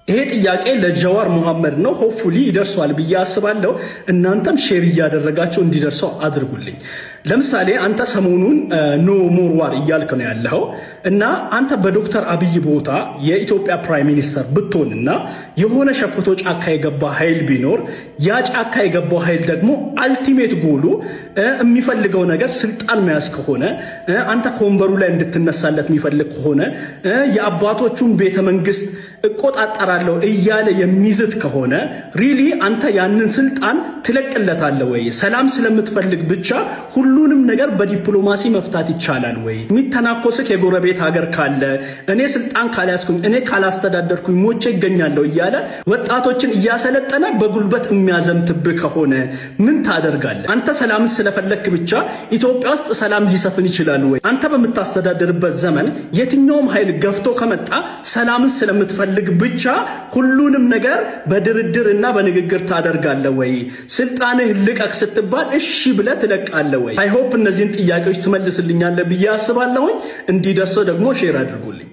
ይሄ ጥያቄ ለጀዋር መሐመድ ነው። ሆፕፉሊ ይደርሷል ብዬ አስባለሁ። እናንተም ሼር እያደረጋችሁ እንዲደርሰው አድርጉልኝ። ለምሳሌ አንተ ሰሞኑን ኖ ሞር ዋር እያልክ ነው ያለው እና አንተ በዶክተር አብይ ቦታ የኢትዮጵያ ፕራይም ሚኒስተር ብትሆንና የሆነ ሸፍቶ ጫካ የገባ ኃይል ቢኖር ያ ጫካ የገባው ኃይል ደግሞ አልቲሜት ጎሉ የሚፈልገው ነገር ስልጣን መያዝ ከሆነ አንተ ከወንበሩ ላይ እንድትነሳለት የሚፈልግ ከሆነ የአባቶቹን ቤተ መንግስት እቆጣጠራለሁ እያለ የሚዝት ከሆነ ሪሊ አንተ ያንን ስልጣን ትለቅለታለህ ወይ? ሰላም ስለምትፈልግ ብቻ ሁሉንም ነገር በዲፕሎማሲ መፍታት ይቻላል ወይ? የሚተናኮስክ የጎረቤት ሀገር ካለ እኔ ስልጣን ካልያዝኩኝ እኔ ካላስተዳደርኩኝ ሞቼ ይገኛለሁ እያለ ወጣቶችን እያሰለጠነ በጉልበት የሚያዘምትብህ ከሆነ ምን ታደርጋለህ? አንተ ሰላም ስለፈለክ ብቻ ኢትዮጵያ ውስጥ ሰላም ሊሰፍን ይችላል ወይ? አንተ በምታስተዳድርበት ዘመን የትኛውም ኃይል ገፍቶ ከመጣ ሰላም ስለምትፈልግ ብቻ ሁሉንም ነገር በድርድርና በንግግር ታደርጋለህ ወይ? ስልጣንህ ልቀቅ ስትባል እሺ ብለህ ትለቃለህ ወይ? አይ ሆፕ እነዚህን ጥያቄዎች ትመልስልኛለህ ብዬ አስባለሁኝ። እንዲደርሰው ደግሞ ሼር አድርጉልኝ።